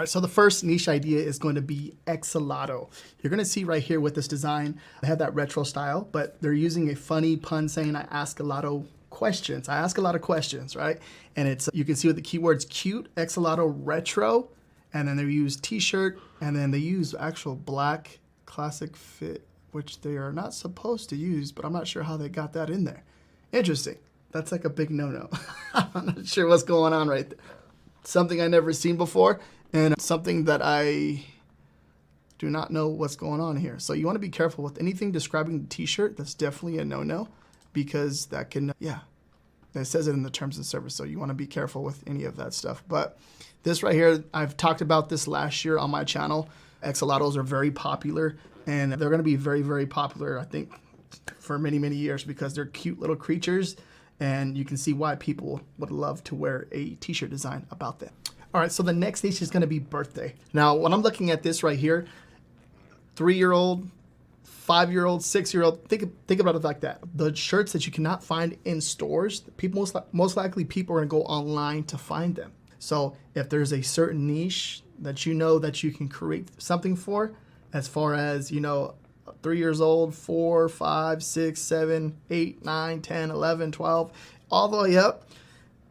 right, so the first niche idea is going to be Axolotl. You're going to see right here with this design, they have that retro style, but they're using a funny pun saying I ask a lot of questions. I ask a lot of questions, right? And it's, you can see with the keywords cute, Axolotl retro, and then they use t-shirt, and then they use actual black classic fit, which they are not supposed to use, but I'm not sure how they got that in there. Interesting. That's like a big no-no. I'm not sure what's going on right there. Something I never seen before, and something that I do not know what's going on here. So you want to be careful with anything describing the t-shirt. That's definitely a no-no, because that can, yeah, it says it in the terms of service. So you want to be careful with any of that stuff. But this right here, I've talked about this last year on my channel. Axolotls are very popular, and they're going to be very, very popular, I think, for many, many years, because they're cute little creatures. And you can see why people would love to wear a t-shirt design about that. All right, so the next niche is gonna be birthday. Now, when I'm looking at this right here, 3-year-old, 5-year-old, 6-year-old, think about it like that. The shirts that you cannot find in stores, people most likely people are gonna go online to find them. So if there's a certain niche that you know that you can create something for, as far as, you know, 3 years old, 4, 5, 6, 7, 8, 9, 10, 11, 12, all the way up.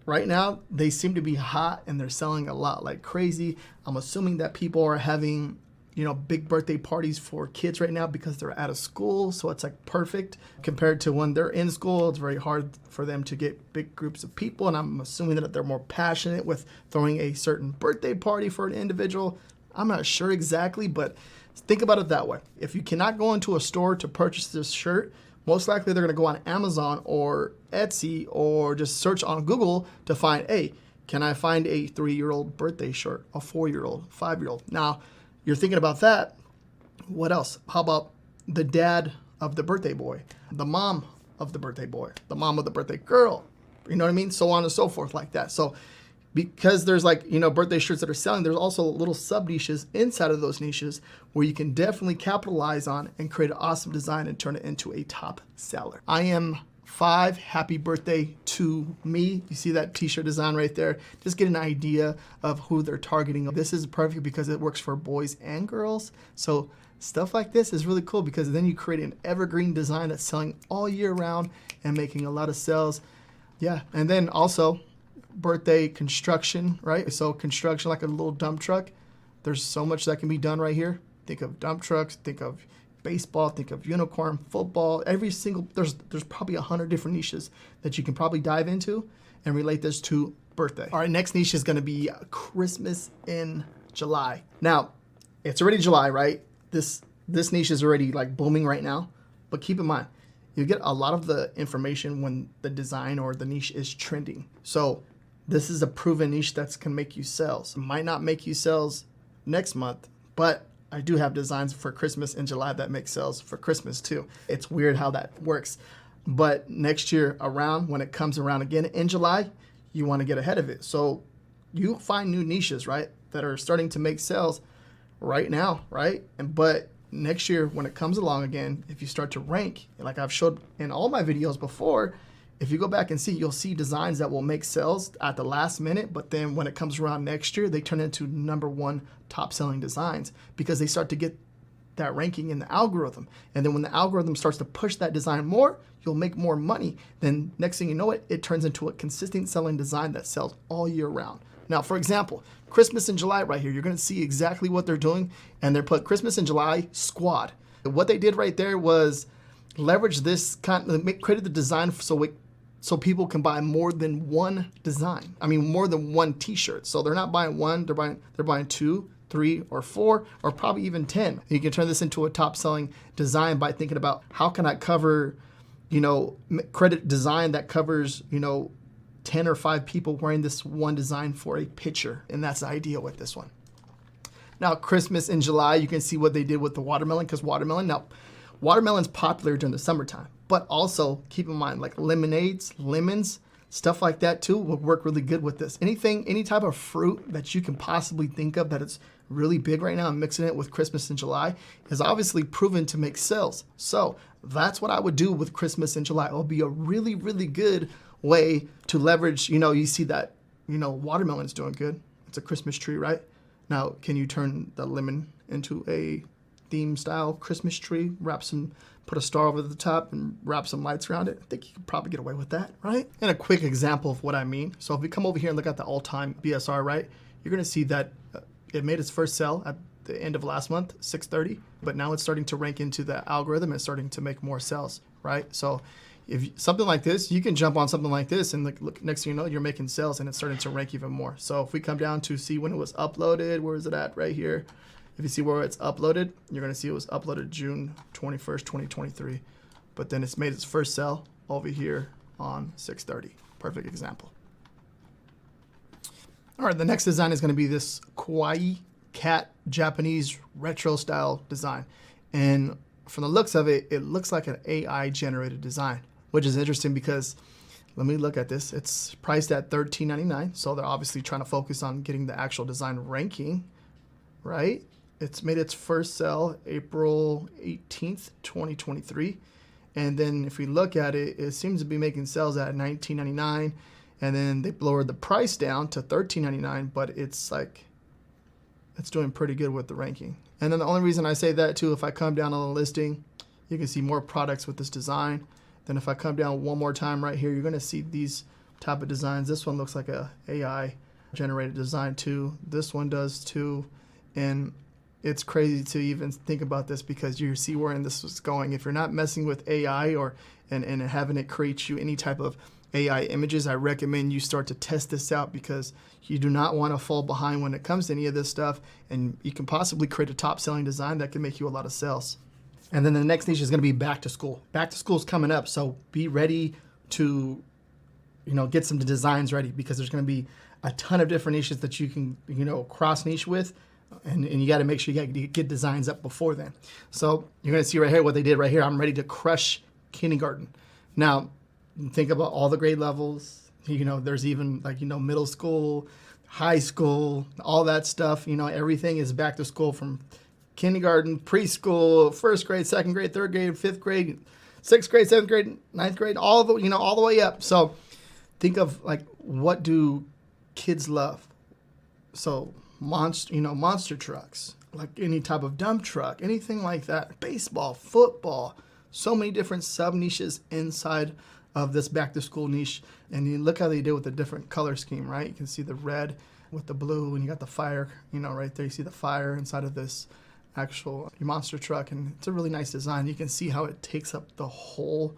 Right now, they seem to be hot and they're selling a lot like crazy. I'm assuming that people are having, you know, big birthday parties for kids right now because they're out of school. So it's like perfect compared to when they're in school. It's very hard for them to get big groups of people. And I'm assuming that they're more passionate with throwing a certain birthday party for an individual. I'm not sure exactly, but think about it that way. If you cannot go into a store to purchase this shirt, most likely they're going to go on Amazon or Etsy or just search on Google to find, hey, can I find a 3-year-old birthday shirt, a 4-year-old, 5-year-old? Now, you're thinking about that. What else? How about the dad of the birthday boy, the mom of the birthday boy, the mom of the birthday girl? You know what I mean? So on and so forth like that. So because there's like, you know, birthday shirts that are selling, there's also little sub niches inside of those niches where you can definitely capitalize on and create an awesome design and turn it into a top seller. I am 5. Happy birthday to me. You see that t-shirt design right there? Just get an idea of who they're targeting. This is perfect because it works for boys and girls. So stuff like this is really cool because then you create an evergreen design that's selling all year round and making a lot of sales. Yeah, and then also birthday construction, right? So construction, like a little dump truck. There's so much that can be done right here. Think of dump trucks, think of baseball, think of unicorn, football, every single, there's probably 100 different niches that you can probably dive into and relate this to birthday. All right, next niche is gonna be Christmas in July. Now, it's already July, right? This niche is already like booming right now, but keep in mind, you get a lot of the information when the design or the niche is trending. So this is a proven niche that's can make you sales. It might not make you sales next month, but I do have designs for Christmas in July that make sales for Christmas too. It's weird how that works. But next year around, when it comes around again in July, you want to get ahead of it. So you find new niches, right, that are starting to make sales right now, right? But next year when it comes along again, if you start to rank, like I've showed in all my videos before, if you go back and see, you'll see designs that will make sales at the last minute, but then when it comes around next year, they turn into #1 top selling designs because they start to get that ranking in the algorithm. And then when the algorithm starts to push that design more, you'll make more money. Then next thing you know it turns into a consistent selling design that sells all year round. Now, for example, Christmas in July right here, you're gonna see exactly what they're doing, and they're put Christmas in July squad. What they did right there was leverage this created the design so people can buy more than one design. I mean, more than one t-shirt. So they're not buying one, they're buying 2, 3, or 4, or probably even 10. You can turn this into a top selling design by thinking about how can I cover, you know, credit design that covers, you know, 10 or 5 people wearing this one design for a picture. And that's the idea with this one. Now, Christmas in July, you can see what they did with the watermelon, because watermelon's popular during the summertime, but also keep in mind like lemonades, lemons, stuff like that too will work really good with this. Any type of fruit that you can possibly think of that it's really big right now and mixing it with Christmas in July is obviously proven to make sales. So that's what I would do with Christmas in July. It'll be a really, really good way to leverage, you know, you see that, you know, watermelon's doing good. It's a Christmas tree, right? Now, can you turn the lemon into a theme style Christmas tree, put a star over the top and wrap some lights around it? I think you could probably get away with that, right? And a quick example of what I mean. So if we come over here and look at the all-time BSR, right, you're gonna see that it made its first sell at the end of last month, 630, but now it's starting to rank into the algorithm and starting to make more sales, right? So if something like this, you can jump on something like this and look, next thing you know, you're making sales and it's starting to rank even more. So if we come down to see when it was uploaded, where is it at? Right here. If you see where it's uploaded, you're gonna see it was uploaded June 21st, 2023. But then it's made its first sell over here on 630. Perfect example. All right, the next design is gonna be this kawaii cat Japanese retro style design. And from the looks of it, it looks like an AI generated design, which is interesting because let me look at this. It's priced at $13.99. So they're obviously trying to focus on getting the actual design ranking, right? It's made its first sell April 18th, 2023. And then if we look at it, it seems to be making sales at $19.99. And then they lowered the price down to $13.99, but it's doing pretty good with the ranking. And then the only reason I say that too, if I come down on the listing, you can see more products with this design. Then if I come down one more time right here, you're gonna see these type of designs. This one looks like a AI generated design too. This one does too. And it's crazy to even think about this because you see where this is going. If you're not messing with AI and having it create you any type of AI images, I recommend you start to test this out because you do not want to fall behind when it comes to any of this stuff, and you can possibly create a top selling design that can make you a lot of sales. And then the next niche is going to be back to school. Back to school is coming up, so be ready to get some designs ready because there's going to be a ton of different niches that you can cross niche with, and you got to make sure you get designs up before then. So you're going to see right here what they did right here. I'm ready to crush kindergarten. Now think about all the grade levels. There's even middle school, high school, all that stuff. Everything is back to school from kindergarten, preschool, first grade, second grade, third grade, fifth grade, sixth grade, seventh grade, ninth grade, all the way up. So think of what do kids love? So monster trucks, like any type of dump truck, anything like that, baseball, football, so many different sub niches inside of this back to school niche. And you look how they did with the different color scheme, right? You can see the red with the blue, and you got the fire, right there. You see the fire inside of this actual monster truck, and it's a really nice design. You can see how it takes up the whole,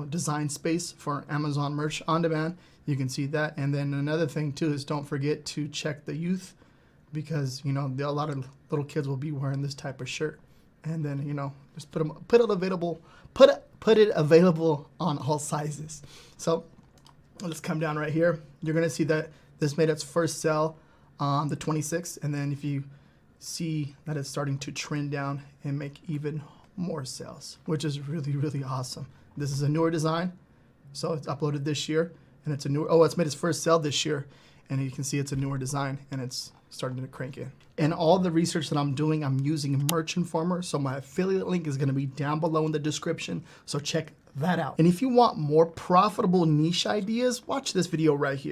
design space for Amazon merch on demand. You can see that. And then another thing too is don't forget to check the youth because, a lot of little kids will be wearing this type of shirt. And then, just put it available on all sizes. So let's come down right here. You're going to see that this made its first sell on the 26th. And then if you see that it's starting to trend down and make even more sales, which is really, really awesome. This is a newer design. So it's uploaded this year and it's it's made its first sell this year. And you can see it's a newer design and it's starting to crank in. And all the research that I'm doing, I'm using Merch Informer. So my affiliate link is going to be down below in the description. So check that out. And if you want more profitable niche ideas, watch this video right here.